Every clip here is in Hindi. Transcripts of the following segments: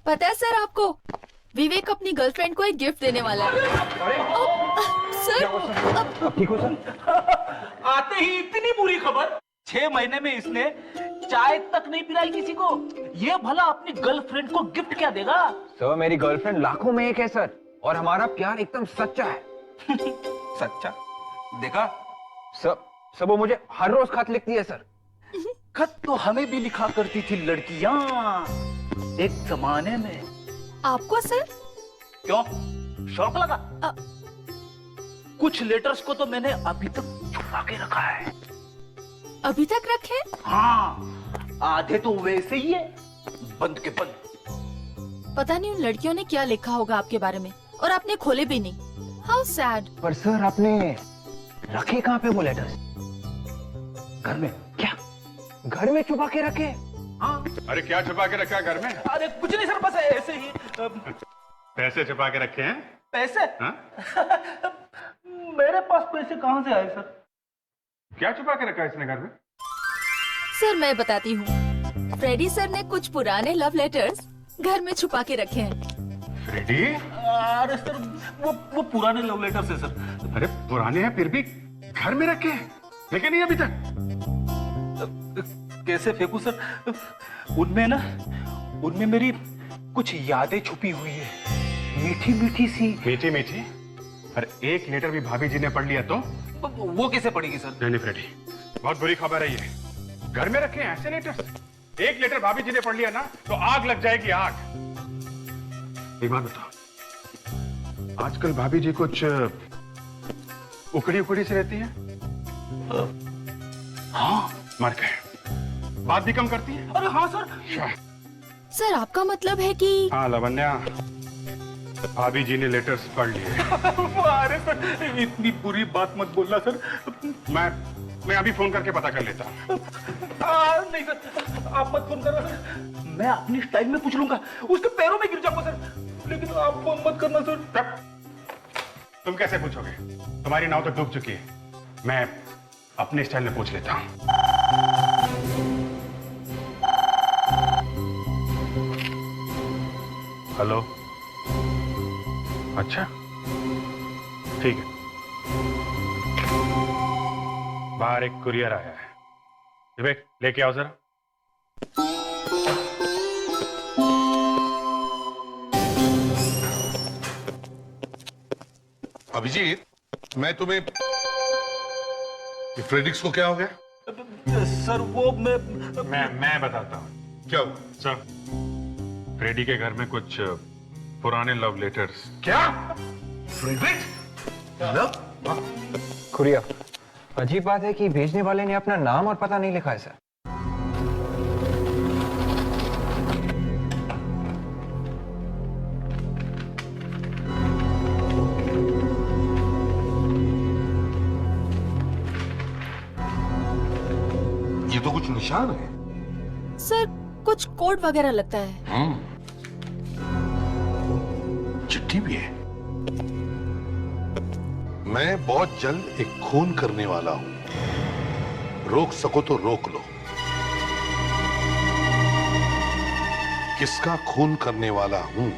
पता है सर आपको, विवेक अपनी गर्लफ्रेंड को एक गिफ्ट देने वाला है। सर ठीक हो सर? आते ही इतनी बुरी खबर। 6 महीने में इसने चाय तक नहीं पिलाई किसी को। ये भला अपनी गर्लफ्रेंड को गिफ्ट क्या देगा? सर मेरी गर्लफ्रेंड लाखों में एक है सर, और हमारा प्यार एकदम सच्चा है। सच्चा? देखा सर वो मुझे हर रोज खत लिखती है सर। खत तो हमें भी लिखा करती थी लड़कियां एक जमाने में। आपको सर? क्यों, शौक लगा? कुछ लेटर्स को तो मैंने अभी तक छुपा के रखा है। अभी तक रखे? हाँ, आधे तो वैसे ही है, बंद के बंद। पता नहीं उन लड़कियों ने क्या लिखा होगा आपके बारे में, और आपने खोले भी नहीं। How sad. पर सर आपने रखे कहाँ पे वो लेटर्स? घर में। क्या घर में छुपा के रखे? हाँ। अरे क्या छुपा के रखा है घर में? अरे कुछ नहीं सर, बस ऐसे ही। पैसे छुपा के रखे हैं? पैसे? हाँ? मेरे पास पैसे कहाँ से आए सर? क्या छुपा के रखा है इसने घर में? सर मैं बताती हूँ, फ्रेडी सर ने कुछ पुराने लव लेटर्स घर में छुपा के रखे हैं। फ्रेडी? अरे सर वो पुराने लव लेटर्स है सर। अरे पुराने हैं फिर भी घर में रखे हैं, लेकिन नहीं अभी तक। कैसे फेंकू सर? उनमें मेरी कुछ यादें छुपी हुई है, मीठी मीठी सी। मीठी मीठी? अरे एक लेटर भी भाभी जी ने पढ़ लिया तो? वो कैसे पड़ेगी सर? नहीं फ्रेडी, बहुत बुरी खबर है ये। घर में रखे हैं ऐसे लेटर? एक लेटर भाभी जी ने पढ़ लिया ना तो आग लग जाएगी, आग। एक बात बताओ, आजकल भाभी जी कुछ उकड़ी उकड़ी से रहती है? हाँ। मर गए, बात भी कम करती है। अरे हाँ सर। सर आपका मतलब है कि? हाँ लवन्या, भाभी जी ने लेटर्स पढ़ लिए। अरे सर इतनी बुरी बात मत बोलना सर। मैं अभी फोन करके पता कर लेता हूँ। नहीं सर, आप मत फोन करना सर, मैं अपनी स्टाइल में पूछ लूंगा, उसके पैरों में गिर जाऊंगा सर, लेकिन आप फोन मत करना सर। तुम कैसे पूछोगे? तुम्हारी नाव तो डूब चुकी है, मैं अपने स्टाइल में पूछ लेता हूँ। हेलो, अच्छा ठीक है, बाहर एक कुरियर आया है, विवेक लेके आओ जरा। अभिजीत, मैं तुम्हें फ्रेडिक्स को क्या हो गया? सर वो मैं बताता हूँ क्या? सर, फ्रेडी के घर में कुछ पुराने लव लेटर्स। क्या? फ्रेडरिक? लव? कुरियर, अजीब बात है कि भेजने वाले ने अपना नाम और पता नहीं लिखा है सर। ये तो कुछ निशान है। सर कुछ कोड वगैरह लगता है। चिट्ठी भी है। मैं बहुत जल्द एक खून करने वाला हूं, रोक सको तो रोक लो। किसका खून करने वाला हूं,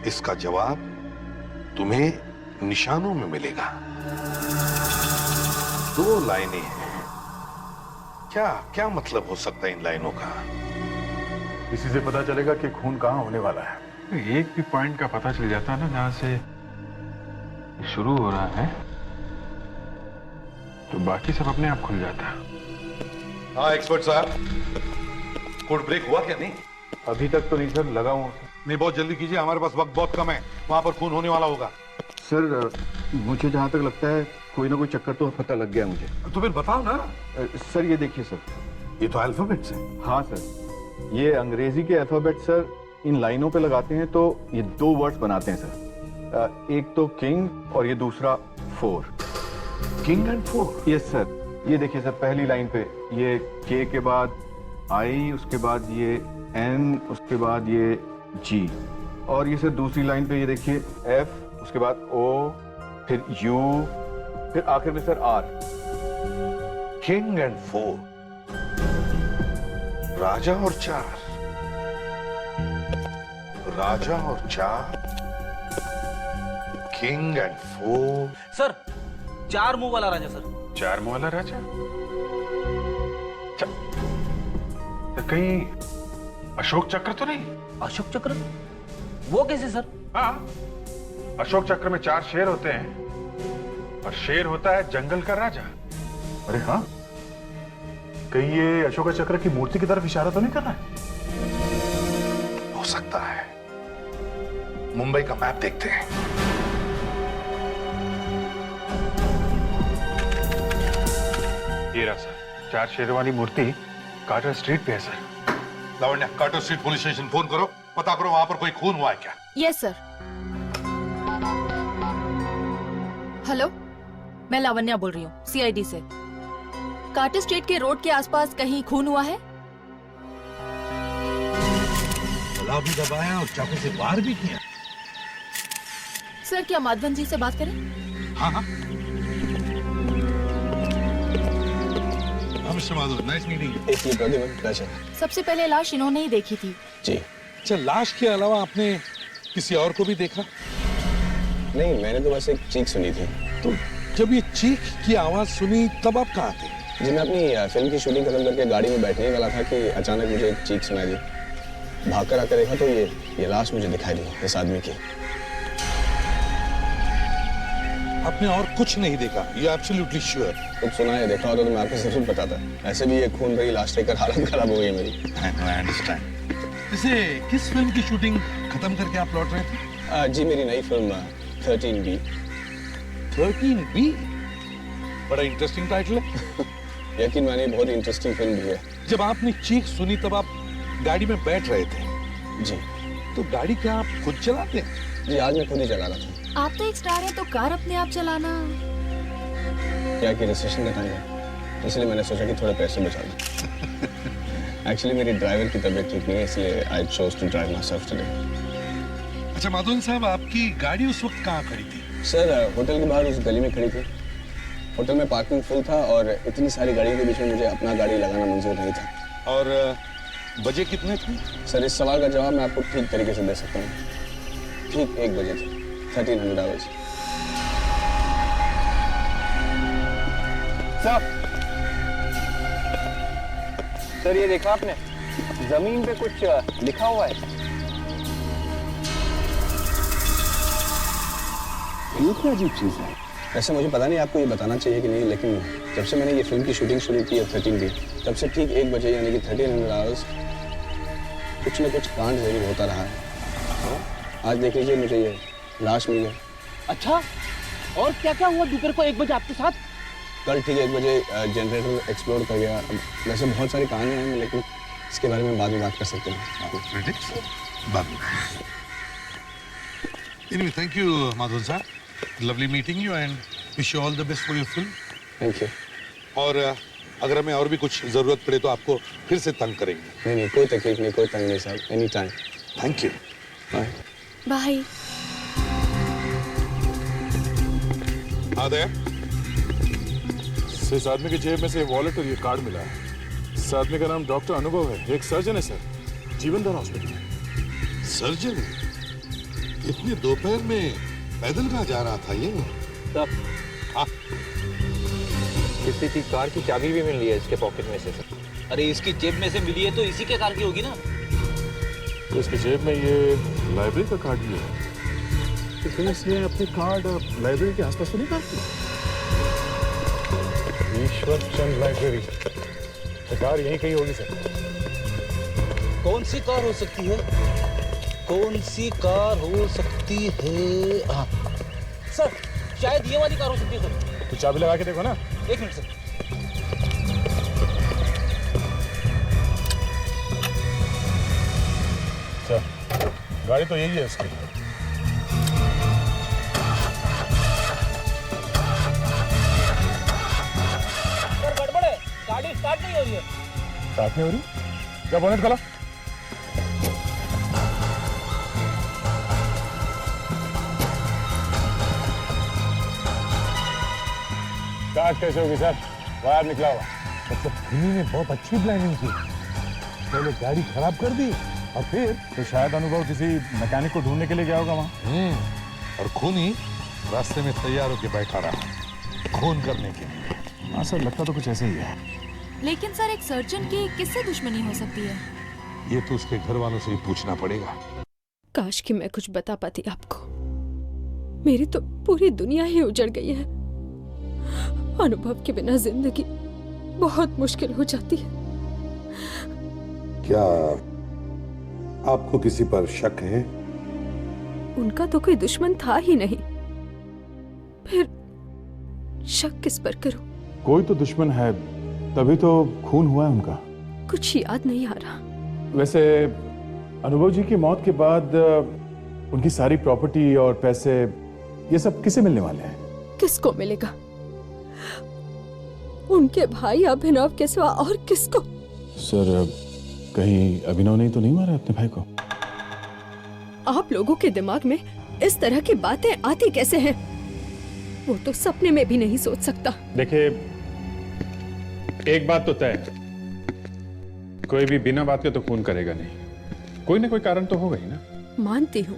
इसका जवाब तुम्हें निशानों में मिलेगा। 2 लाइनें हैं। क्या क्या मतलब हो सकता है इन लाइनों का? इसी से पता चलेगा कि खून कहाँ होने वाला है। एक भी पॉइंट का पता चल जाता है ना जहां से शुरू हो रहा है, तो बाकी सब अपने आप खुल जाता है। हाँ एक्सपर्ट साहब, कोड ब्रेक हुआ क्या? नहीं अभी तक तो नहीं सर, लगा हूँ। नहीं, बहुत जल्दी कीजिए, हमारे पास वक्त बहुत कम है। वहां पर खून होने वाला होगा। सर मुझे जहाँ तक लगता है कोई ना कोई चक्कर तो पता लग गया मुझे। तो फिर बताओ ना। सर ये देखिए सर, ये तो अल्फाबेट्स है। हाँ सर, ये अंग्रेजी के अल्फाबेट सर इन लाइनों पे लगाते हैं तो ये 2 वर्ड्स बनाते हैं सर। एक तो किंग और ये दूसरा 4। King and 4? Yes sir. ये देखिए सर, पहली लाइन पे ये के के बाद आई, उसके बाद ये एन, उसके बाद ये जी, और ये सर दूसरी लाइन पे ये देखिए एफ, उसके बाद ओ, फिर यू, फिर आखिर में सर आर। किंग एंड 4, राजा और 4, राजा और 4, किंग एंड 4। सर 4 मुंह वाला राजा सर। 4 मुंह वाला राजा? तो कहीं अशोक चक्र तो नहीं? अशोक चक्र वो कैसे सर? हाँ, अशोक चक्र में 4 शेर होते हैं और शेर होता है जंगल का राजा। अरे हाँ, कहीं ये अशोक चक्र की मूर्ति की तरफ इशारा तो नहीं कर रहा है? हो सकता है। मुंबई का मैप देखते हैं। ये रहा सर, 4 शेरों वाली मूर्ति कार्टर स्ट्रीट पे है sir. Lavanya, Carter street police station phone करो, पता करो वहां पर कोई खून हुआ है क्या। Yes sir. हेलो, मैं लावण्या बोल रही हूँ सीआईडी से। कार्टर स्ट्रीट के रोड के आसपास कहीं खून हुआ है? गला भी दबाया और चाकू से वार भी किया। सर क्या माधवन जी से बात करें? हाँ हाँ। Mister Madhav, nice meeting. सबसे पहले लाश इन्होंने ही देखी थी। जी। अच्छा, लाश के अलावा आपने किसी और को भी देखा? नहीं, मैंने तो बस एक चीख सुनी थी। तो जब ये चीख की आवाज सुनी तब आप कहाँ थे? जी, मैं अपनी फिल्म की शूटिंग खत्म करके गाड़ी में बैठने वाला था कि अचानक मुझे एक चीख सुनाई दी। भागकर आकर देखा तो ये लाश मुझे दिखाई दी, इस आदमी की। आपने और कुछ नहीं देखा? ये एब्सोल्युटली श्योर? कुछ सुना है, देखा होता तो मैं आपको जरूर बताता। ऐसे भी ये खून भरी लाश देखकर हालत खराब हो गई मेरी। I understand. इसे किस फिल्म की शूटिंग खत्म करके आप लौट रहे थे? जी, मेरी नई फिल्म 13B। 13B? बड़ा इंटरेस्टिंग टाइटल है। यकीन मानिए, बहुत ही इंटरेस्टिंग फिल्म भी है। जब आपने चीख सुनी तब आप गाड़ी में बैठ रहे थे? जी। तो गाड़ी क्या आप खुद चलाते हैं? जी, आज मैं खुद ही चला रहा था। आप तो एक स्टार हैं तो कार अपने आप चलाना। क्या कि रिसेशन का टाइम है, इसलिए मैंने सोचा कि थोड़े पैसे बचा लूं। एक्चुअली मेरी ड्राइवर की तबीयत ठीक नहीं है, इसलिए I chose to drive myself today. अच्छा माधवन साहब, आपकी गाड़ी उस वक्त कहाँ खड़ी थी? सर, होटल के बाहर उस गली में खड़ी थी। होटल में पार्किंग फुल था और इतनी सारी गाड़ियों के बीच में मुझे अपना गाड़ी लगाना मंजूर नहीं था। और बजे कितने थे? सर, इस सवाल का जवाब मैं आपको ठीक तरीके से दे सकता हूँ। ठीक 1 बजे थे, 1300 आवर्स। सर ये देखा आपने, जमीन पे कुछ लिखा हुआ है। ये क्या अजीब चीज है? वैसे मुझे पता नहीं आपको ये बताना चाहिए कि नहीं, लेकिन जब से मैंने ये फिल्म की शूटिंग शुरू की है 13B, तब से ठीक 1 बजे यानी कि 1300 आवर्स कुछ न कुछ कांड जरूर होता रहा है। आज देख लीजिए, मुझे ये लाश मिल गई। अच्छा, और क्या क्या हुआ दोपहर को 1 बजे आपके साथ? कल ठीक 1 बजे जनरेटर एक्सप्लोड कर गया। वैसे बहुत सारी कहानियां हैं, लेकिन इसके बारे में बाद में बात कर सकते हैं। Anyway, thank you, Madhavan sir. Lovely meeting you and wish you all the best for your film. Thank you. और अगर हमें और भी कुछ जरूरत पड़े तो आपको फिर से तंग करेंगे। नहीं, कोई तकलीफ नहीं, कोई तंग नहीं साहब, any time. Thank you. Bye. Bye. आदे, इस आदमी की जेब में से वॉलेट और ये कार्ड मिला है। इस आदमी का नाम डॉक्टर अनुभव है, एक सर्जन है सर, जीवनदान हॉस्पिटल में। सर्जन? इतने दोपहर में पैदल कहाँ जा रहा था ये? हाँ। किसी की कार की चाबी भी मिल रही है इसके पॉकेट में से सर। अरे इसकी जेब में से मिली है तो इसी के कार की होगी ना। तो इसकी जेब में ये लाइब्रेरी का कार्ड भी है, तो फिर इसने अपने कार्ड लाइब्रेरी के आसपास तो नहीं काट दिया? ईश्वर चंद लाइब्रेरी, कार यहीं कहीं होगी सर। कौन सी कार हो सकती है? कौन सी कार हो सकती है? हाँ सर, शायद ये वाली कार हो सकती है सर। तो चाबी लगा के देखो ना। 1 मिनट सर। सर, गाड़ी तो यही है इसकी। सर गड़बड़ है, गाड़ी स्टार्ट नहीं हो रही है। स्टार्ट नहीं हो रही? क्या बोनेट खोला? स्टार्ट कैसे होगी सर? बाहर निकला हुआ। मतलब खूनी ने बहुत अच्छी प्लानिंग की। पहले गाड़ी खराब कर दी और फिर तो शायद अनुभव किसी मैकेनिक को ढूंढने के लिए गया होगा वहाँ। और खूनी रास्ते में तैयार होकर बैठा रहा खून करने के लिए। हाँ सर, लगता तो कुछ ऐसे ही है। लेकिन सर, एक सर्जन की किससे दुश्मनी हो सकती है? ये तो उसके घर वालों से ही पूछना पड़ेगा। काश कि मैं कुछ बता पाती आपको। मेरी तो पूरी दुनिया ही उजड़ गई है। अनुभव के बिना जिंदगी बहुत मुश्किल हो जाती है। क्या आपको किसी पर शक है? उनका तो कोई दुश्मन था ही नहीं, फिर शक किस पर करूं? कोई तो दुश्मन है, तभी तो खून हुआ है उनका। कुछ याद नहीं आ रहा। वैसे अनुभव जी की मौत के बाद उनकी सारी प्रॉपर्टी और पैसे ये सब किसे मिलने वाले हैं? किसको मिलेगा? उनके भाई अभिनव के सिवा और किसको? सर, कहीं अभिनव ने तो नहीं मारा अपने भाई को? आप लोगों के दिमाग में इस तरह की बातें आती कैसे हैं? वो तो सपने में भी नहीं सोच सकता। देखिए, एक बात तो तय है, कोई भी बिना बात के तो खून करेगा नहीं। कोई ना कोई कारण तो होगा ही ना। मानती हूँ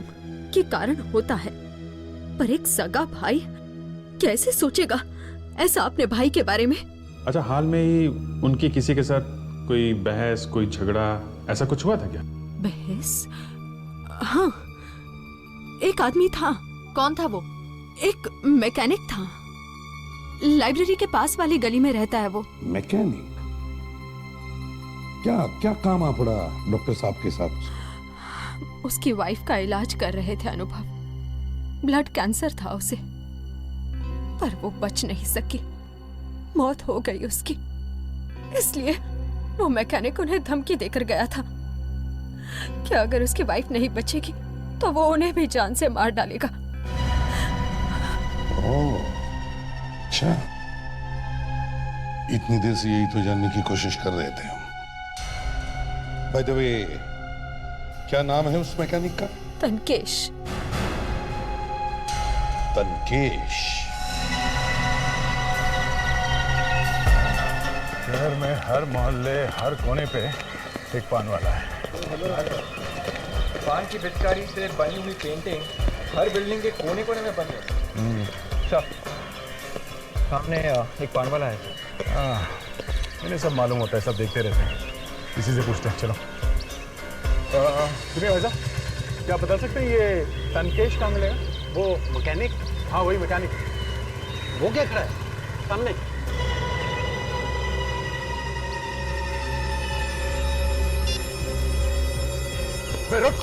कि कारण होता है, पर एक सगा भाई कैसे सोचेगा ऐसा अपने भाई के बारे में? अच्छा, हाल में ही उनकी किसी के साथ कोई बहस, कोई झगड़ा, ऐसा कुछ हुआ था क्या? बहस? हाँ, एक आदमी था। कौन था वो? एक मैकेनिक था। लाइब्रेरी के पास वाली गली में रहता है वो। मैकेनिक? क्या क्या काम आ पड़ा डॉक्टर साहब के साथ? उसकी वाइफ का इलाज कर रहे थे अनुभव। ब्लड कैंसर था उसे, पर वो बच नहीं सकी। मौत हो गई उसकी। इसलिए वो मैकेनिक उन्हें धमकी देकर गया था कि अगर उसकी वाइफ नहीं बचेगी तो वो उन्हें भी जान से मार डालेगा। ओह, अच्छा। इतनी देर से यही तो जानने की कोशिश कर रहे थे हम। बाय द वे, क्या नाम है उस मैकेनिक का? तनकेश। तनकेश। शहर में हर मोहल्ले, हर कोने पे एक पान वाला है। पान की पिचकारी से बनी हुई पेंटिंग हर बिल्डिंग के कोने कोने में बनी है। सर, सामने एक पान वाला है। इन्हें सब मालूम होता है, सब देखते रहते हैं। इसी से पूछते हैं, चलो। सुनिए भाई साहब, क्या बता सकते हैं ये तनकेश कहाँ मिलेगा? वो मैकेनिक? हाँ, वही मैकेनिक। वो क्या खड़ा है सामने? रुक।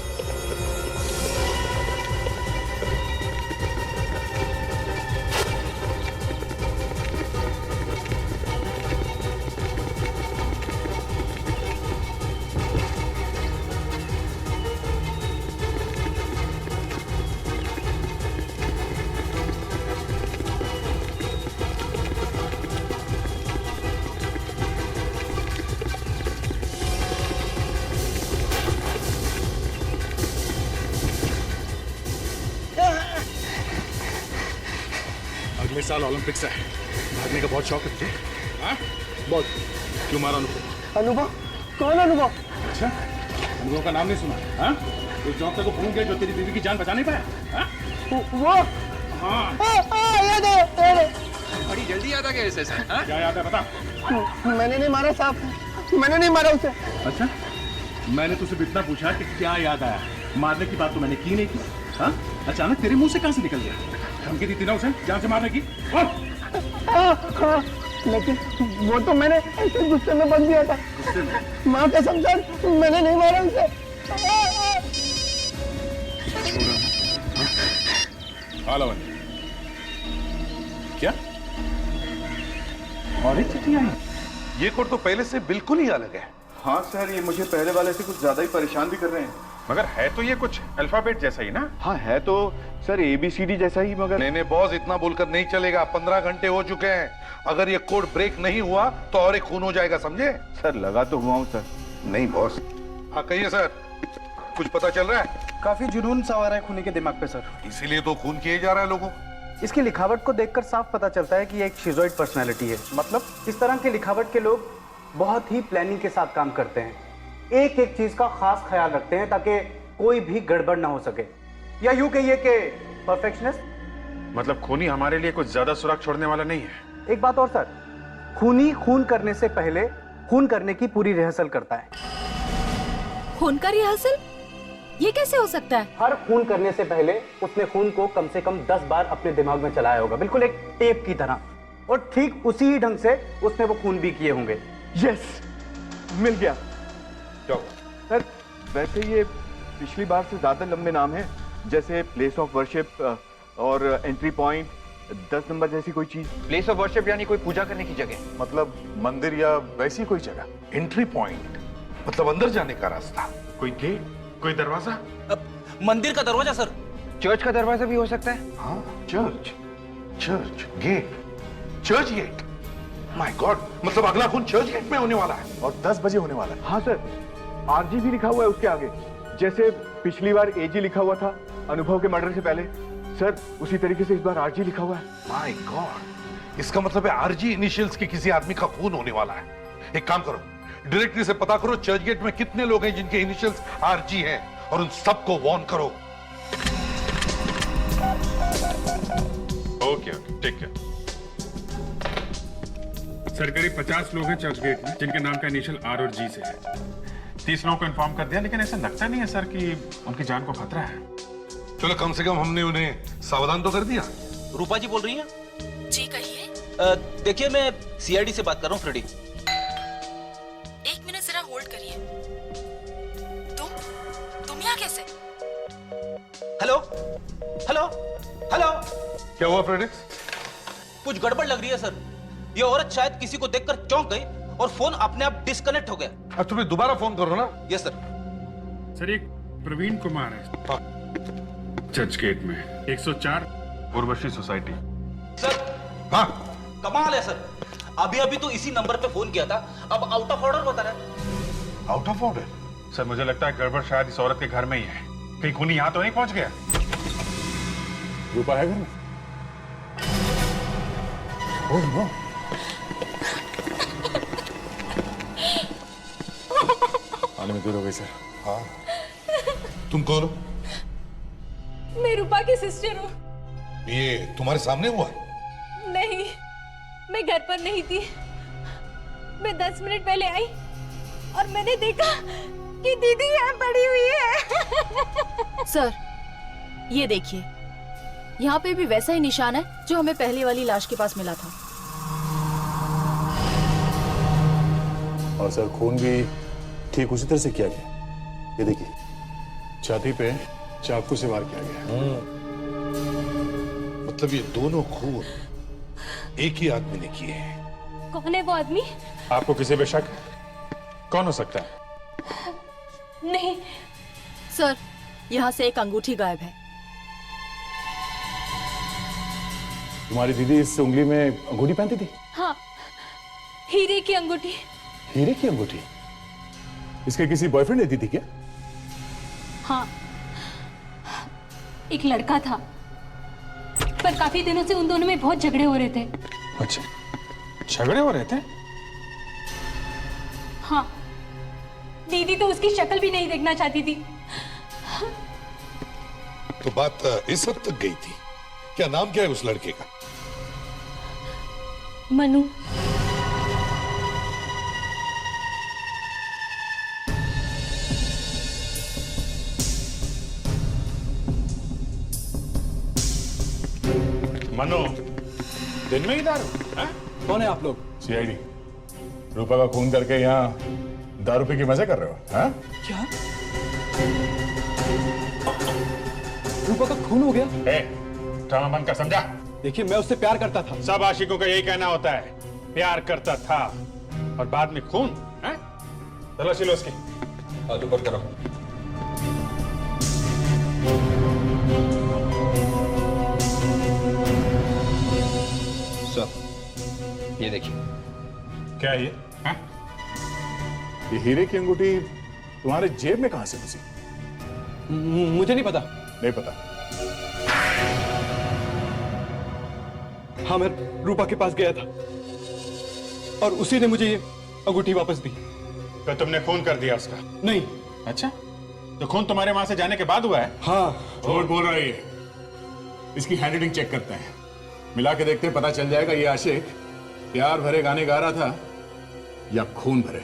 अगले साल ओलंपिक्स है, भागने का बहुत शौक है तुझे? हाँ? बहुत। क्यों मारा अनुभव? अनुभव? कौन अनुभव? अच्छा, अनुभव का नाम नहीं सुना? हाँ? उस डॉक्टर को भूल गया जो तेरी बीवी की जान बचा नहीं पाया? हाँ? वो? हाँ। याद है। बड़ी जल्दी याद आ गया इसे सर। हाँ? क्या याद है बता? मैंने नहीं मारा साहब, मैंने नहीं मारा उसे। अच्छा, मैंने तुझसे इतना पूछा कि क्या याद आया, मारने की बात तो मैंने की नहीं की। हाँ? अचानक तेरे मुंह से कहां से निकल गया? धमकी दी थी ना उसे जान से मारने की? हाँ, लेकिन वो तो मैंने ऐसे गुस्से में बन दिया था। गुस्से में? माँ कसम सर, मैंने नहीं मारा उसे। क्या? और एक चिट्ठी आई? ये कोड तो पहले से बिल्कुल ही अलग है। हाँ सर, ये मुझे पहले वाले से कुछ ज्यादा ही परेशान भी कर रहे हैं। मगर है तो ये कुछ अल्फाबेट जैसा ही ना? हाँ, है तो सर ABCD जैसा ही, मगर नहीं बॉस, इतना बोलकर नहीं चलेगा। 15 घंटे हो चुके हैं। अगर ये कोड ब्रेक नहीं हुआ तो और एक खून हो जाएगा, समझे? सर लगा तो हुआ हूँ सर। नहीं बॉस। हाँ कहिए सर, कुछ पता चल रहा है? काफी जुनून सवार है खूनी के दिमाग पे सर। इसीलिए तो खून किए जा रहा है लोगों। इसकी लिखावट को देखकर साफ पता चलता है कि ये एक शिजोइड पर्सनैलिटी है। मतलब इस तरह की लिखावट के लोग बहुत ही प्लानिंग के साथ काम करते हैं, एक एक चीज का खास ख्याल रखते हैं ताकि कोई भी गड़बड़ ना हो सके, या यूं कहिए कि परफेक्शनिस्ट। मतलब खूनी हमारे लिए कुछ ज्यादा सुराग छोड़ने वाला नहीं है। एक बात और सर, खूनी खून करने से पहले खून करने की पूरी रिहर्सल करता है। खून का रिहर्सल? ये कैसे हो सकता है? हर खून करने से पहले उसने खून को कम से कम 10 बार अपने दिमाग में चलाया होगा, बिल्कुल एक टेप की तरह, और ठीक उसी ही ढंग से उसने वो खून भी किए होंगे। यस, मिल गया। सर वैसे ये पिछली बार से ज्यादा लंबे नाम हैं, जैसे प्लेस ऑफ वर्शिप और एंट्री पॉइंट, 10 नंबर जैसी कोई चीज। प्लेस ऑफ वर्शिप यानी कोई पूजा करने की जगह, मतलब मंदिर या वैसी कोई जगह। एंट्री पॉइंट मतलब अंदर जाने का रास्ता। कोई गेट, कोई दरवाजा। मंदिर का दरवाजा सर। चर्च का दरवाजा भी हो सकता है। हाँ, church, church gate, church gate. My God, मतलब अगला खून चर्च गेट में होने वाला है और 10 बजे होने वाला है। हाँ सर, आरजी भी लिखा हुआ है उसके आगे, जैसे पिछली बार एजी लिखा हुआ था अनुभव के मर्डर से पहले। सर उसी तरीके से इस बार आरजी लिखा हुआ है। माय गॉड, इसका मतलब है आरजी इनिशियल्स के किसी आदमी का खून होने वाला है। एक काम करो, डायरेक्टली से पता करो चर्च गेट में कितने लोग हैं जिनके इनिशियल्स आरजी हैं और उन सबको वार्न करो। ओके ओके, ठीक है सर। करीब 50 लोग हैं चर्च गेट में जिनके नाम का इनिशियल आर और जी से है। 30 लोगों को इन्फॉर्म कर दिया, लेकिन ऐसा लगता नहीं है सर कि उनकी जान को खतरा है। चलो कम से कम हमने उन्हें सावधान तो कर दिया। रूपा जी बोल रही हैं? जी कहिए। देखिए मैं सीआईडी से बात कर रहा हूँ, फ्रेडी। एक मिनट जरा होल्ड करिए। तुम यहाँ कैसे? Hello hello hello. क्या हुआ फ्रेडिक्स? कुछ गड़बड़ लग रही है सर। ये औरत शायद किसी को देखकर चौंक गई और फोन अपने आप डिस्कनेक्ट हो गया। अब तुम्हें दोबारा फोन करो ना। Yes sir. सर एक प्रवीण कुमार है चर्च गेट में, 104 उर्वशी सोसाइटी। सर हाँ, कमाल है सर, अभी अभी तो इसी नंबर पे फोन किया था, अब आउट ऑफ ऑर्डर बता रहा है। Out of order? सर मुझे लगता है गड़बड़ शायद इस औरत के घर में ही है। कहीं खूनी यहां तो नहीं पहुंच गया? रूपा है घर में? Oh no. आने में देर हो गई सर। हाँ, तुम कौन हो? मैं रूपा की सिस्टर हूँ। ये तुम्हारे सामने हुआ? नहीं, मैं घर पर नहीं थी। मैं 10 मिनट पहले आई और मैंने देखा कि दीदी यहाँ पड़ी हुई है। सर ये देखिए, यहाँ पे भी वैसा ही निशान है जो हमें पहले वाली लाश के पास मिला था। और सर खून भी ठीक उसी तरह से किया गया। ये देखिए, छाती पे चाकू से वार किया गया। मतलब ये दोनों खून एक ही आदमी ने किए हैं। कौन है वो आदमी? आपको किसी पे शक? कौन हो सकता है? नहीं सर, यहाँ से एक अंगूठी गायब है। तुम्हारी दीदी इस उंगली में अंगूठी पहनती थी? हाँ, हीरे की अंगूठी। हीरे की अंगूठी? इसके किसी बॉयफ्रेंड ने दी थी क्या? हाँ, एक लड़का था, पर काफी दिनों से उन दोनों में बहुत झगड़े हो रहे थे। अच्छा, झगड़े हो रहे थे? हाँ, दीदी तो उसकी शक्ल भी नहीं देखना चाहती थी। तो बात इस हद तक गई थी। क्या नाम क्या है उस लड़के का? मनु। मनु, दिन में ही दारू? कौन है आप लोग? सीआईडी। रूपा का खून करके यहाँ दारू पी के मजे कर रहे हो? हाँ? क्या? रूपा का खून हो गया? ड्रामा बंद कर, समझा? देखिए, मैं उससे प्यार करता था। सब आशिकों का यही कहना होता है, प्यार करता था और बाद में खून। तलाशी लो उसकी। हाथ ऊपर करो। सर ये देखिए। क्या है ये? ये हीरे की अंगूठी तुम्हारे जेब में कहां से घुसी? मुझे नहीं पता। नहीं पता? हाँ, मैं रूपा के पास गया था और उसी ने मुझे ये अंगूठी वापस दी। तो तुमने खून कर दिया उसका? नहीं। अच्छा, तो खून तुम्हारे वहां से जाने के बाद हुआ है? हाँ। झूठ बोल रही है। इसकी हैंडराइटिंग चेक करते हैं, मिला के देखते हैं, पता चल जाएगा ये आशिक प्यार भरे गाने गा रहा था या खून भरे।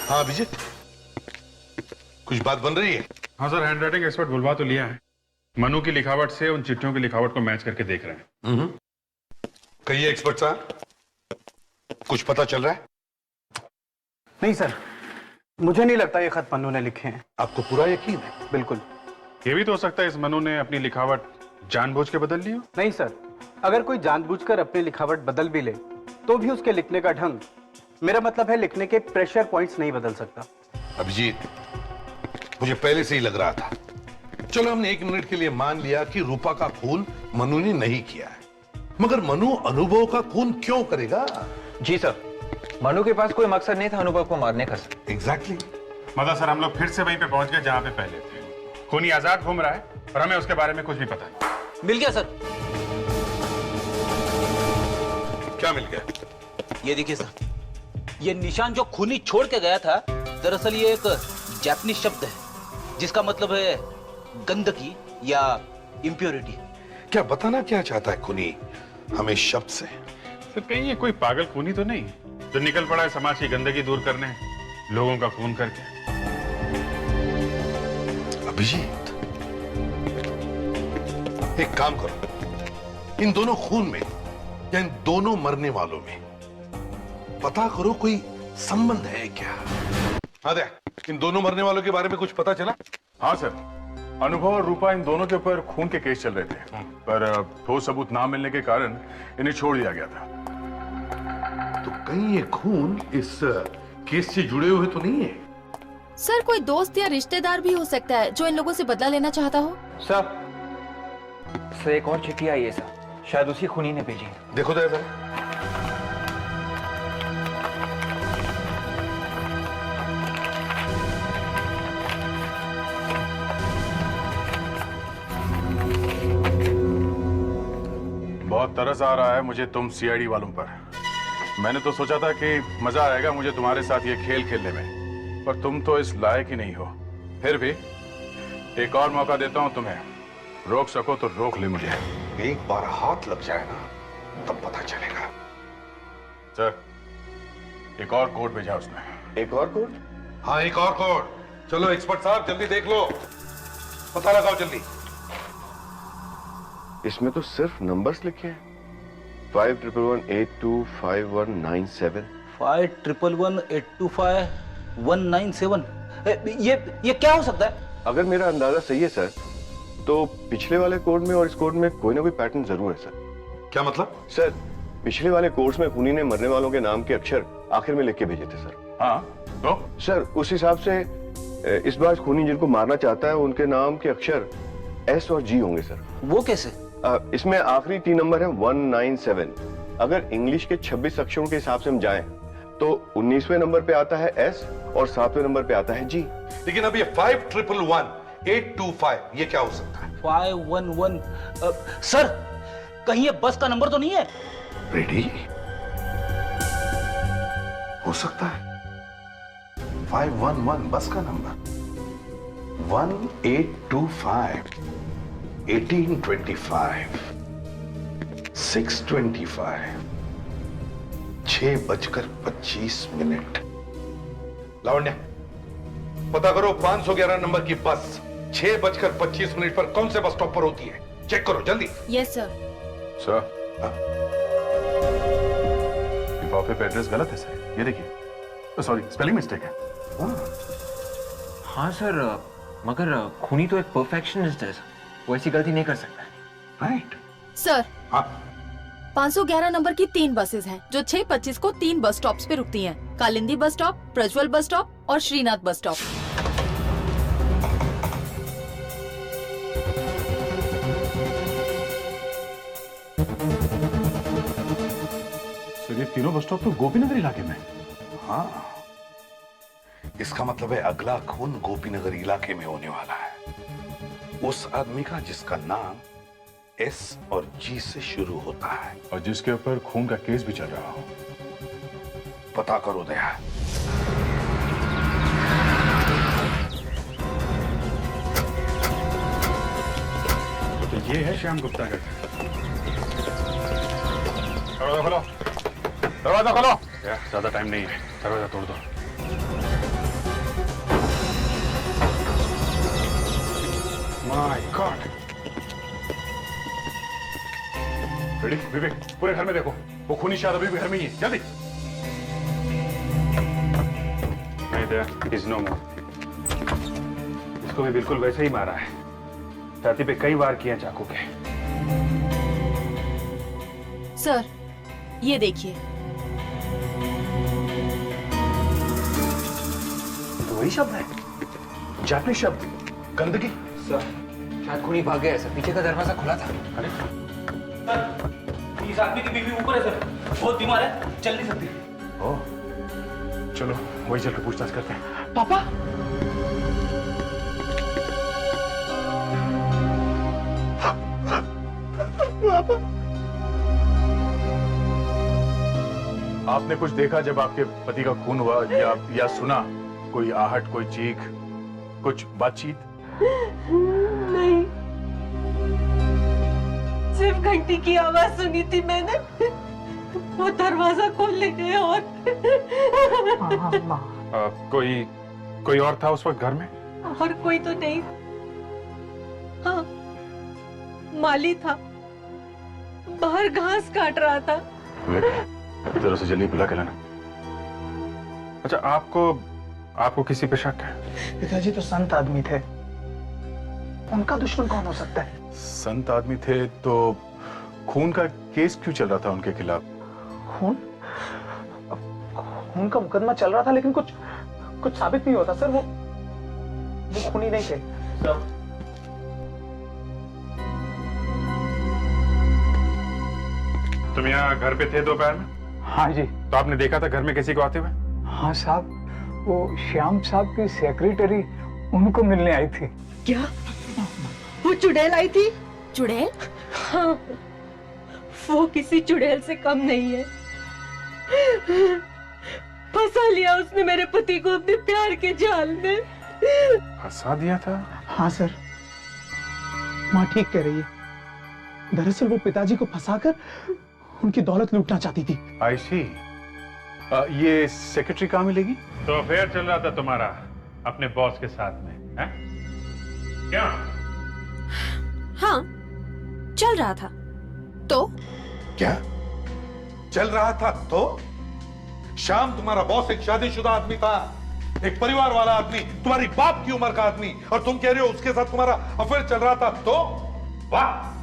हाँ अभिजीत, कुछ बात बन रही है? हाँ सर, हैंडराइटिंग एक्सपर्ट बुलवा तो लिया है। मनु की लिखावट से उन चिट्ठियों की लिखावट को मैच करके देख रहे हैं। कहिए एक्सपर्ट साहब, कुछ पता चल रहा है? नहीं सर, मुझे नहीं लगता ये खत मनु ने लिखे हैं। आपको पूरा यकीन है? बिल्कुल। ये भी तो हो सकता है इस मनु ने अपनी लिखावट जानबूझ के बदल ली हो। नहीं सर, अगर कोई जानबूझकर अपनी लिखावट बदल भी ले तो भी उसके लिखने का ढंग, मेरा मतलब है लिखने के प्रेशर पॉइंट्स, नहीं बदल सकता। अभिजीत, मुझे पहले से ही लग रहा था। चलो हमने 1 मिनट के लिए मान लिया कि रूपा का खून मनु ने नहीं किया है, मगर मनु अनुभव का खून क्यों करेगा? जी सर, मनु के पास कोई मकसद नहीं था अनुभव को मारने का सर। एग्जैक्टली। मजा सर, हम लोग फिर से वहीं पे पहुंच गए जहां पे पहले थे। खूनी आजाद घूम रहा है और हमें उसके बारे में कुछ भी पता नहीं। मिल गया सर। क्या मिल गया? ये देखिए सर, ये निशान जो खूनी छोड़ के गया था, दरअसल ये एक जापानीज शब्द है जिसका मतलब है गंदगी या इम्प्योरिटी। क्या बताना क्या चाहता है खूनी हमें शब्द से? सर कहीं ये कोई पागल खूनी तो नहीं जो निकल पड़ा है समाज की गंदगी दूर करने, लोगों का खून करके? अभिजीत, एक काम करो, इन दोनों खून में या इन दोनों मरने वालों में पता करो कोई संबंध है क्या? हाँ दे, इन दोनों मरने वालों के बारे में कुछ पता चला? हाँ सर, अनुभव और रूपा इन दोनों के ऊपर खून के केस चल रहे थे, पर ठोस सबूत ना मिलने के कारण इन्हें छोड़ दिया गया था। तो कहीं ये खून इस केस से जुड़े हुए तो नहीं है? सर कोई दोस्त या रिश्तेदार भी हो सकता है जो इन लोगों से बदला लेना चाहता हो। सर एक और चिट्ठी आई है सर, शायद उसी खूनी ने भेजी। देखो तो जरा। बहुत तरस आ रहा है मुझे तुम सीआईडी वालों पर। मैंने तो सोचा था कि मजा आएगा मुझे तुम्हारे साथ ये खेल खेलने में, पर तुम तो इस लायक ही नहीं हो। फिर भी एक और मौका देता हूं तुम्हें, रोक सको तो रोक ले मुझे। एक बार हाथ लग जाए ना तब पता चलेगा। सर, एक और कोड भेजा उसने। एक और कोड? हाँ, एक और कोड। चलो एक्सपर्ट साहब जल्दी देख लो, पता लगाओ जल्दी। इसमें तो सिर्फ नंबर्स लिखे हैं। 5111825197। 5111825197। ये क्या हो सकता है? अगर मेरा अंदाजा सही है सर, तो पिछले वाले कोड में और इस कोड में कोई ना कोई पैटर्न जरूर है सर। क्या मतलब? सर, पिछले वाले कोर्स में खूनी ने मरने वालों के नाम के अक्षर आखिर में लिख के भेजे थे सर। हाँ तो सर उस हिसाब से इस बार खूनी जिनको मारना चाहता है उनके नाम के अक्षर एस और जी होंगे सर। वो कैसे? इसमें आखिरी 3 नंबर है 197। अगर इंग्लिश के 26 अक्षरों के हिसाब से हम जाएं तो 19वें नंबर पे आता है एस और 7वें नंबर पे आता है जी। लेकिन अब ये 51118225 ये क्या हो सकता है? 511 सर, कहीं ये बस का नंबर तो नहीं है? रेडी? हो सकता है 511 बस का नंबर। 1825 1825 625 6:25। लावण्य, पता करो 511 नंबर की बस 6:25 पर कौन से बस स्टॉप पर होती है। चेक करो जल्दी। Yes sir. सर, लिफाफे पे एड्रेस गलत है सर, ये देखिए। सॉरी, स्पेलिंग मिस्टेक है। हाँ सर, मगर खूनी तो एक परफेक्शनिस्ट है, वो ऐसी गलती नहीं कर सकता। राइट सर, हाँ 511 नंबर की 3 बसेस हैं जो 6:25 को 3 बस स्टॉप्स पे रुकती हैं। Kalindi bus stop, Prajwal bus stop और श्रीनाथ बस स्टॉप। सर ये तीनों बस स्टॉप तो गोपीनगर इलाके में। हाँ, इसका मतलब है अगला खून गोपीनगर इलाके में होने वाला है। उस आदमी का जिसका नाम एस और जी से शुरू होता है। और जिसके ऊपर खून का केस भी चल रहा हो। पता करो दया। तो ये है श्याम गुप्ता का घर। दरवाजा खोलो, दरवाजा खोलो। यार ज्यादा टाइम नहीं है, दरवाजा तोड़ दो। My God. रेडी विवेक, पूरे घर में देखो, वो खूनी शायद अभी भी घर में ही है, जल्दी। नहीं दया, इज नो मोर। इसको भी बिल्कुल वैसे ही मारा है, छाती पे कई वार किए चाकू के। सर ये देखिए। तो वही शब्द है, जापानीज शब्द, गंदगी। सर शायद खूनी भाग गया है सर, पीछे का दरवाजा खुला था। अरे इस आदमी की बीवी ऊपर है सर, बहुत बीमार है, चल नहीं सकती। ओ, चलो वही चल के पूछताछ करते हैं। पापा आपने कुछ देखा जब आपके पति का खून हुआ, या सुना कोई आहट, कोई चीख, कुछ बातचीत? नहीं, सिर्फ घंटी की आवाज सुनी थी मैंने। वो दरवाजा खोलने गए और कोई और था उस वक्त घर में? और कोई तो नहीं। हाँ, माली था, बाहर घास काट रहा था। जरा से जल्दी बुला के लाना। अच्छा, आपको किसी पे शक है? पिताजी तो संत आदमी थे, उनका दुश्मन कौन हो सकता है? संत आदमी थे तो खून का केस क्यों चल रहा था उनके खिलाफ? खून का मुकदमा चल रहा था, लेकिन कुछ साबित नहीं होता सर। वो खूनी नहीं थे। तुम यहाँ घर पे थे दोपहर में? हाँ जी। तो आपने देखा था घर में किसी को आते हुए? हाँ साहब, वो श्याम साहब की सेक्रेटरी उनको मिलने आई थी। क्या वो चुड़ैल आई थी? चुड़ैल? हाँ, वो किसी चुड़ैल से कम नहीं है। फंसा लिया उसने मेरे पति को अपने प्यार के जाल में। फंसा दिया था? हाँ सर, माँ ठीक कह रही है। दरअसल वो पिताजी को फंसाकर उनकी दौलत लूटना चाहती थी। आई सी। ये सेक्रेटरी कहाँ मिलेगी? तो अफेयर चल रहा था तुम्हारा अपने बॉस के साथ में, हैं? क्या? हाँ, चल रहा था। तो क्या चल रहा था? तो श्याम तुम्हारा बॉस एक शादीशुदा आदमी था, एक परिवार वाला आदमी, तुम्हारी बाप की उम्र का आदमी, और तुम कह रहे हो उसके साथ तुम्हारा अफेयर चल रहा था? तो वाह!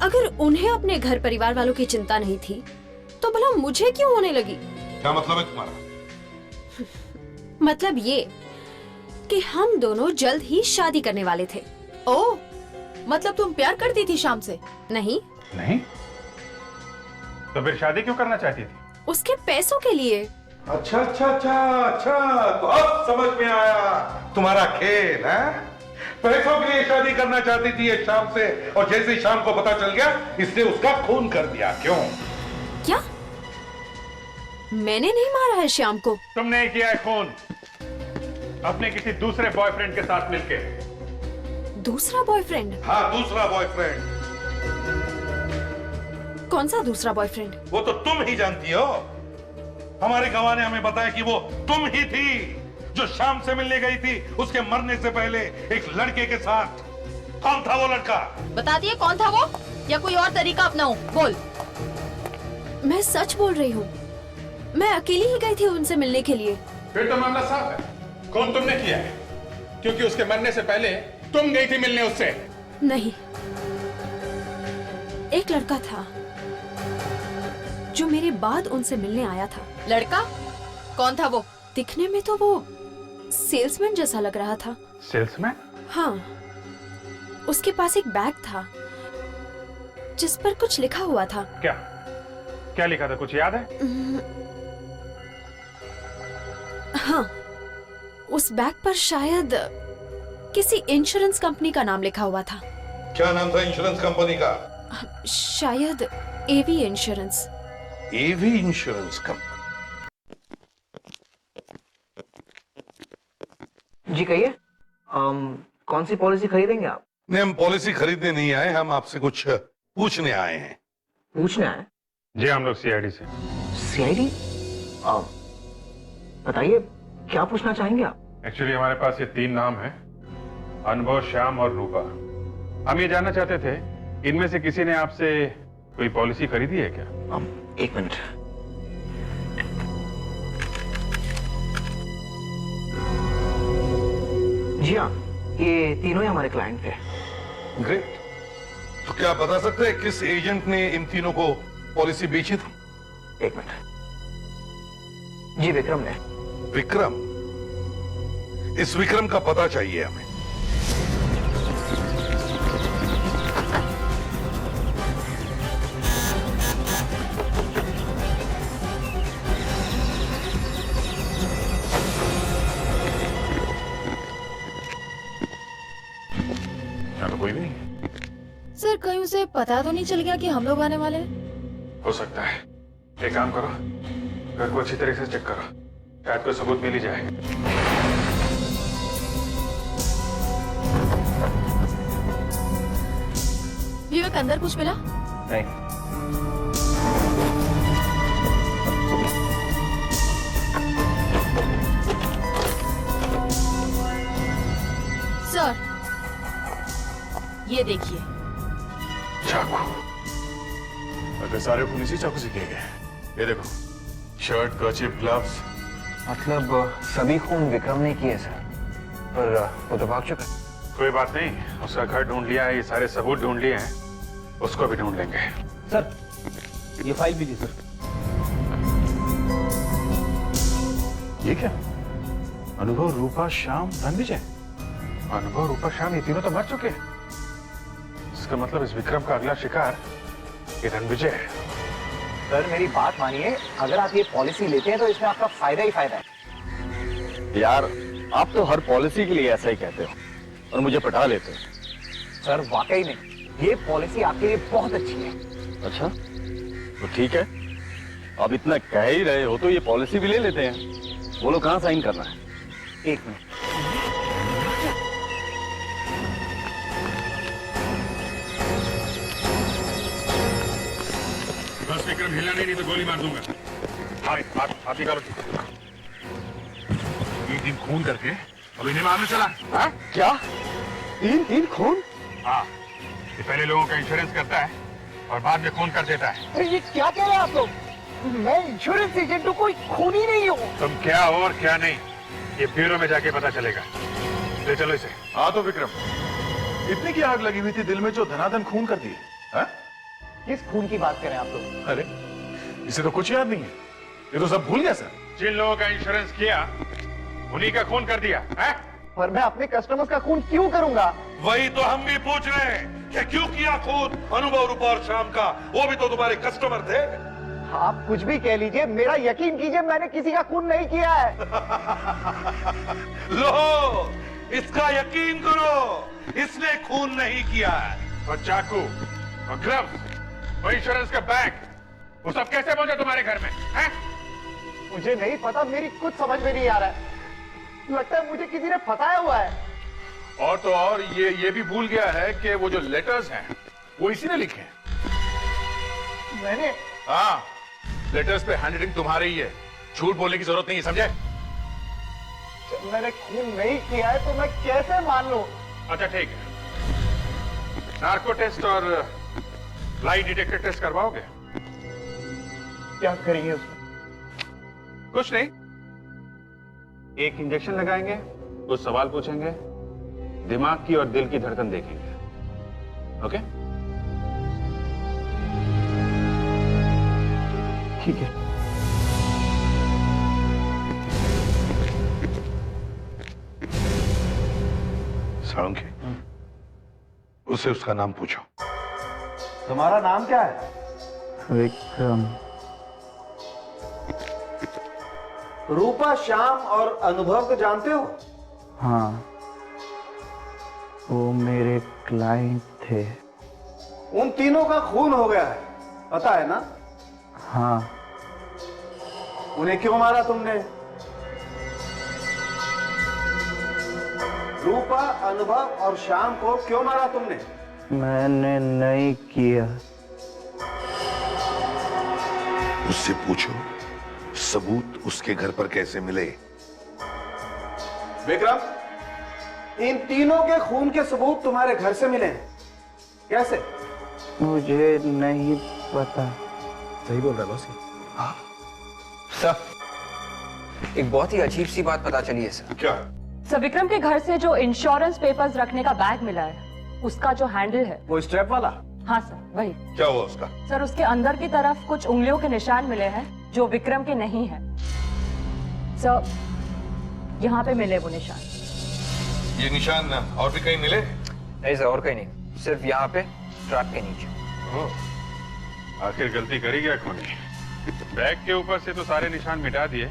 अगर उन्हें अपने घर परिवार वालों की चिंता नहीं थी, तो भला मुझे क्यों होने लगी? क्या मतलब है तुम्हारा? मतलब ये कि हम दोनों जल्द ही शादी करने वाले थे। ओ, मतलब तुम प्यार करती थी शाम से? नहीं, नहीं? तो फिर शादी क्यों करना चाहती थी? उसके पैसों के लिए। अच्छा अच्छा अच्छा अच्छा, तो अब समझ में आया तुम्हारा खेल है। पैसों के लिए शादी करना चाहती थी ये शाम से, और जैसे ही शाम को पता चल गया इसने उसका खून कर दिया। क्यों? क्या? मैंने नहीं मारा है श्याम को। तुमने किया है खून अपने किसी दूसरे बॉयफ्रेंड के साथ मिलके। दूसरा बॉयफ्रेंड? हाँ, दूसरा बॉयफ्रेंड। कौन सा दूसरा बॉयफ्रेंड? वो तो तुम ही जानती हो। हमारे गवाह ने हमें बताया कि वो तुम ही थी जो शाम से मिलने गई थी उसके मरने से पहले एक लड़के के साथ। कौन था वो लड़का? बता दिए कौन था वो, या कोई और तरीका अपनाऊं? बोल। मैं सच बोल रही हूँ, मैं अकेली ही गई थी उनसे मिलने के लिए। फिर तो मामला साफ है, खून तुमने किया है, क्योंकि उसके मरने से पहले तुम गई थी मिलने उससे। नहीं, एक लड़का था जो मेरे बाद उनसे मिलने आया था। लड़का? कौन था वो? दिखने में तो वो सेल्समैन जैसा लग रहा था। सेल्समैन? हाँ, उसके पास एक बैग था जिस पर कुछ लिखा हुआ था। क्या क्या लिखा था, कुछ याद है? हाँ, उस बैग पर शायद किसी इंश्योरेंस कंपनी का नाम लिखा हुआ था। क्या नाम था इंश्योरेंस कंपनी का? शायद एवी इंश्योरेंस। एवी इंश्योरेंस कंपनी। जी कहिए, कौन सी पॉलिसी खरीदेंगे आप? नहीं, हम पॉलिसी खरीदने नहीं आए, हम आपसे कुछ पूछने आए हैं। पूछना है? जी हम लोग सीआईडी से। सीआईडी? बताइए क्या पूछना चाहेंगे आप? एक्चुअली हमारे पास ये 3 नाम हैं, अनुभव, श्याम और रूपा। हम ये जानना चाहते थे, इनमें से किसी ने आपसे कोई पॉलिसी खरीदी है क्या? एक मिनट। जी हाँ, ये तीनों ही हमारे क्लाइंट थे। ग्रेट। तो क्या आप बता सकते हैं किस एजेंट ने इन तीनों को पॉलिसी बेची थी? एक मिनट। जी विक्रम ने। विक्रम? इस विक्रम का पता चाहिए हमें। तो कोई नहीं। सर कहीं उसे पता तो नहीं चल गया कि हम लोग आने वाले हैं? हो सकता है। एक काम करो, घर को अच्छी तरह से चेक करो, शायद कोई सबूत मिल ही जाए। विवेक अंदर कुछ मिला? नहीं। सर ये देखिए। चाकू। अगर सारे खून इसी चाकू से किए गए। ये देखो, शर्ट, कर्चिफ, ग्लव्स। मतलब सभी खून विक्रम ने किए सर, पर वो तो भाग चुका। कोई बात नहीं, उसका घर ढूंढ लिया है, ये सारे सबूत ढूंढ लिए हैं, उसको भी ढूंढ लेंगे। सर ये फाइल भी दी सर। ये क्या? अनुभव, रूपा, श्याम, धनविजय। अनुभव, रूपा, श्याम, ये तीनों तो मर चुके हैं। इसका मतलब इस विक्रम का अगला शिकार ये धनविजय है। सर मेरी बात मानिए, अगर आप ये पॉलिसी लेते हैं तो इसमें आपका फायदा ही फायदा है। यार आप तो हर पॉलिसी के लिए ऐसा ही कहते हो और मुझे पटा लेते हो। सर वाकई में ये पॉलिसी आपके लिए बहुत अच्छी है। अच्छा तो ठीक है, अब इतना कह ही रहे हो तो ये पॉलिसी भी ले लेते हैं। बोलो कहाँ साइन करना है? एक मिनट। बस विक्रम हिलना नहीं तो गोली मार दूंगा। आप ही करो। 3 दिन खून करके अब इन्हें मारने चला? हाँ? क्या 3 खून? हाँ, ये पहले लोगों का इंश्योरेंस करता है और बाद में खून कर देता है। ये क्या कह रहे हैं आप लोग? मैं इंश्योरेंस एजेंट हूँ, कोई खून ही नहीं हूँ। तुम क्या हो और क्या नहीं, ये ब्यूरो में जाके पता चलेगा। ले चलो इसे। हाँ तो विक्रम, इतनी की आग लगी हुई थी दिल में जो धनाधन खून कर दिए। हाँ? किस खून की बात कर रहे हैं आप लोग? अरे इसे तो कुछ याद नहीं है, ये तो सब भूल गया सर। जिन लोगों का इंश्योरेंस किया उन्हीं का खून कर दिया है? पर मैं अपने कस्टमर्स का खून क्यों करूंगा? वही तो हम भी पूछ रहे हैं कि क्यों किया खून अनुभव, रूपा और श्याम का? वो भी तो तुम्हारे कस्टमर थे। आप कुछ भी कह लीजिए, मेरा यकीन कीजिए मैंने किसी का खून नहीं किया है। लो इसका यकीन करो, इसने खून नहीं किया है। और चाकू और ग्लव्स और इंश्योरेंस का बैग, वो सब कैसे पहुंचे तुम्हारे घर में? हैं? मुझे नहीं पता, मेरी कुछ समझ में नहीं आ रहा है। लगता है मुझे किसी ने फंसाया हुआ है। और तो और ये भी भूल गया है कि वो जो लेटर्स हैं वो इसी ने लिखे हैं। मैंने? हाँ, लेटर्स पे हैंडराइटिंग तुम्हारी ही है, झूठ बोलने की जरूरत नहीं है, समझे? जब मैंने खून नहीं किया है तो मैं कैसे मान लूं? अच्छा ठीक है, नार्को टेस्ट और लाई डिटेक्टर टेस्ट करवाओगे? क्या करेंगे उसमें? कुछ नहीं, एक इंजेक्शन लगाएंगे, कुछ सवाल पूछेंगे, दिमाग की और दिल की धड़कन देखेंगे। ओके? ठीक है। साळुंखे, उसे उसका नाम पूछो। तुम्हारा नाम क्या है? विक्रम। रूपा, श्याम और अनुभव को जानते हो? हाँ, वो मेरे क्लाइंट थे। उन तीनों का खून हो गया है, पता है ना? हाँ। उन्हें क्यों मारा तुमने? रूपा, अनुभव और श्याम को क्यों मारा तुमने? मैंने नहीं किया। उससे पूछो सबूत उसके घर पर कैसे मिले। विक्रम, इन तीनों के खून के सबूत तुम्हारे घर से मिले हैं, कैसे? मुझे नहीं पता। सही बोल रहा बॉस। हाँ सर, एक बहुत ही अजीब सी बात पता चली है सर। क्या? सर, विक्रम के घर से जो इंश्योरेंस पेपर्स रखने का बैग मिला है, उसका जो हैंडल है, वो स्ट्रैप वाला? हाँ सर, वही। क्या हुआ उसका? सर, उसके अंदर की तरफ कुछ उंगलियों के निशान मिले हैं जो विक्रम के नहीं हैं। सर, यहाँ पे मिले वो निशान। ये निशान और भी कहीं मिले? नहीं सर, और कहीं नहीं, सिर्फ यहाँ पे ट्रैप के नीचे। आखिर गलती करी क्या खूनी? बैग के ऊपर से तो सारे निशान मिटा दिए,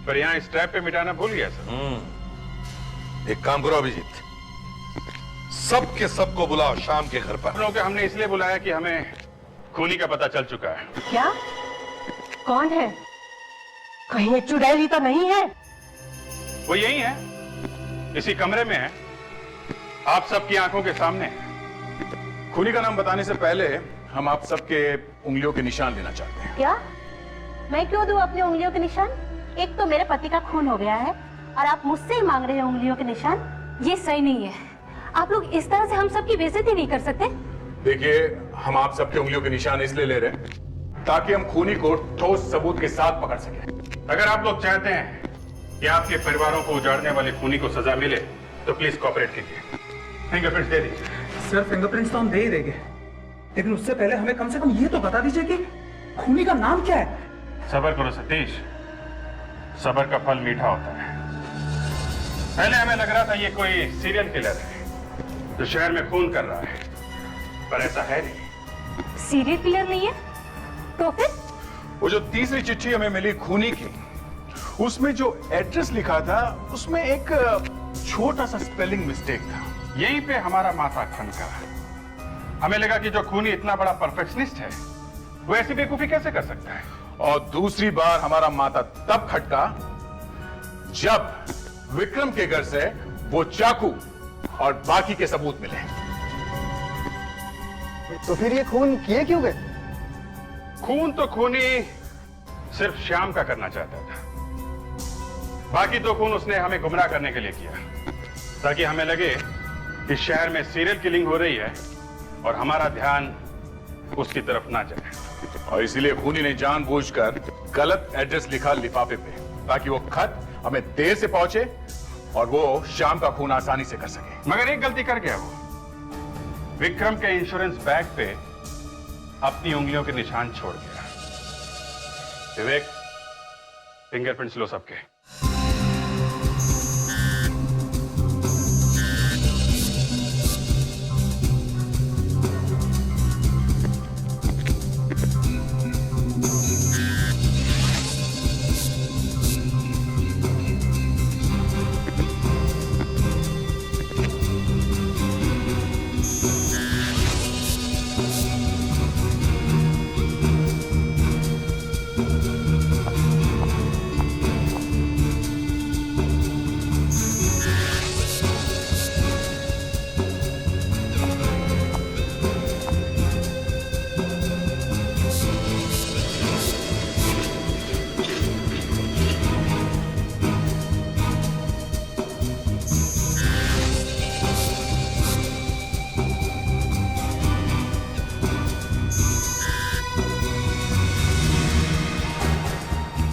पर यहाँ स्ट्रैप पे मिटाना भूल गया सर। एक काम करो अभिजीत, सब के सबको बुलाओ शाम के घर पर। हम लोग हमने इसलिए बुलाया कि हमें खूनी का पता चल चुका है। क्या? कौन है? कहीं एक चुड़ैल ही तो नहीं है? वो यही है, इसी कमरे में है, आप सबकी आंखों के सामने है। खूनी का नाम बताने से पहले हम आप सबके उंगलियों के निशान लेना चाहते हैं। क्या? मैं क्यों दूं अपनी उंगलियों के निशान? एक तो मेरे पति का खून हो गया है और आप मुझसे ही मांग रहे हैं उंगलियों के निशान। ये सही नहीं है। आप लोग इस तरह से हम सबकी बेइज्जती नहीं कर सकते। देखिए, हम आप सबके उंगलियों के निशान इसलिए ले रहे हैं ताकि हम खूनी को ठोस सबूत के साथ पकड़ सकें। अगर आप लोग चाहते हैं कि आपके परिवारों को उजाड़ने वाले खूनी को सजा मिले, तो प्लीज कोऑपरेट कीजिए। फिंगरप्रिंट्स दे दीजिए। सर, फिंगरप्रिंट्स तो हम दे ही देंगे, लेकिन उससे पहले हमें कम से कम ये तो बता दीजिए कि खूनी का नाम क्या है? सबर करो सतीश, सबर का फल मीठा होता है। पहले हमें लग रहा था ये कोई सीरियल किलर है जो शहर में खून कर रहा है, पर ऐसा है नहीं। सीरियल किलर नहीं है तो फिर? वो जो तीसरी चिट्ठी हमें मिली खूनी की, उसमें जो एड्रेस लिखा था उसमें एक छोटा सा स्पेलिंग मिस्टेक था। यहीं पे हमारा माथा खनका। हमें लगा कि जो खूनी इतना बड़ा परफेक्शनिस्ट है, वो ऐसी बेवकूफी कैसे कर सकता है। और दूसरी बार हमारा माथा तब खटका जब विक्रम के घर से वो चाकू और बाकी के सबूत मिले। तो फिर ये खून किए क्यों गए? खून तो खूनी सिर्फ श्याम का करना चाहता था, बाकी तो खून उसने हमें गुमराह करने के लिए किया, ताकि हमें लगे कि शहर में सीरियल किलिंग हो रही है और हमारा ध्यान उसकी तरफ ना जाए। और इसीलिए खूनी ने जानबूझकर गलत एड्रेस लिखा लिफाफे पे, ताकि वो खत हमें देर से पहुंचे और वो श्याम का खून आसानी से कर सके। मगर एक गलती कर गया वो, विक्रम के इंश्योरेंस बैग पे अपनी उंगलियों के निशान छोड़ गया। विवेक, फिंगरप्रिंट्स लो सबके।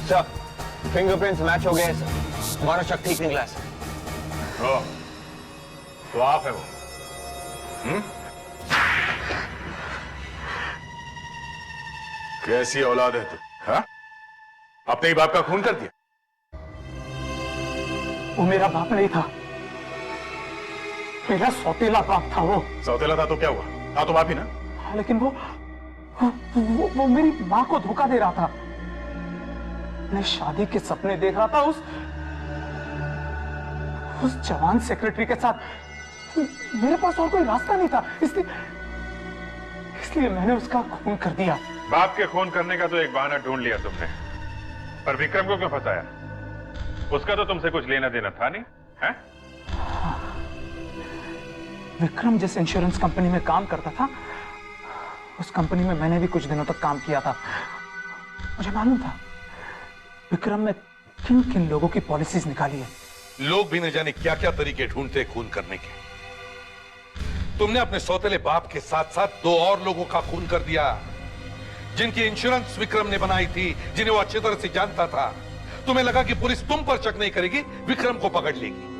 सर, फिंगरप्रिंट्स मैच हो गए सर। हमारा शक ठीक निकला है सर। तो आप है वो? कैसी औलाद है तू? हाँ? अपने ही बाप का खून कर दिया? वो मेरा बाप नहीं था, मेरा सौतेला बाप था। वो सौतेला था तो क्या हुआ? था तो बाप ही ना। लेकिन वो मेरी माँ को धोखा दे रहा था। मैं शादी के सपने देख रहा था उस जवान सेक्रेटरी के साथ। मेरे पास और कोई रास्ता नहीं था, इसलिए इसलिए मैंने उसका खून कर दिया। बाप के खून करने का तो एक बहाना ढूंढ लिया तुमने, पर विक्रम को क्यों फंसाया? उसका तो तुमसे कुछ लेना देना था नहीं, है? विक्रम जिस इंश्योरेंस कंपनी में काम करता था, उस कंपनी में मैंने भी कुछ दिनों तक काम किया था। मुझे मालूम था विक्रम ने किन किन लोगों की पॉलिसीज निकाली है। लोग भी न जाने क्या क्या तरीके ढूंढते खून करने के। तुमने अपने सौतेले बाप के साथ साथ 2 और लोगों का खून कर दिया, जिनकी इंश्योरेंस विक्रम ने बनाई थी, जिन्हें वो अच्छी तरह से जानता था। तुम्हें लगा कि पुलिस तुम पर शक नहीं करेगी, विक्रम को पकड़ लेगी।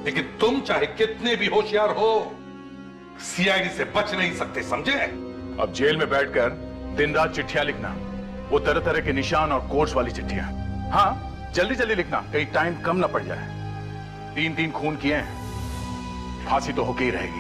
लेकिन तुम चाहे कितने भी होशियार हो, सीआईडी से बच नहीं सकते, समझे? अब जेल में बैठकर दिन रात चिट्ठियां लिखना, वो तरह तरह के निशान और कोड्स वाली चिट्ठियां। हाँ, जल्दी जल्दी लिखना, कहीं टाइम कम ना पड़ जाए। 3 खून किए हैं, फांसी तो होके ही रहेगी।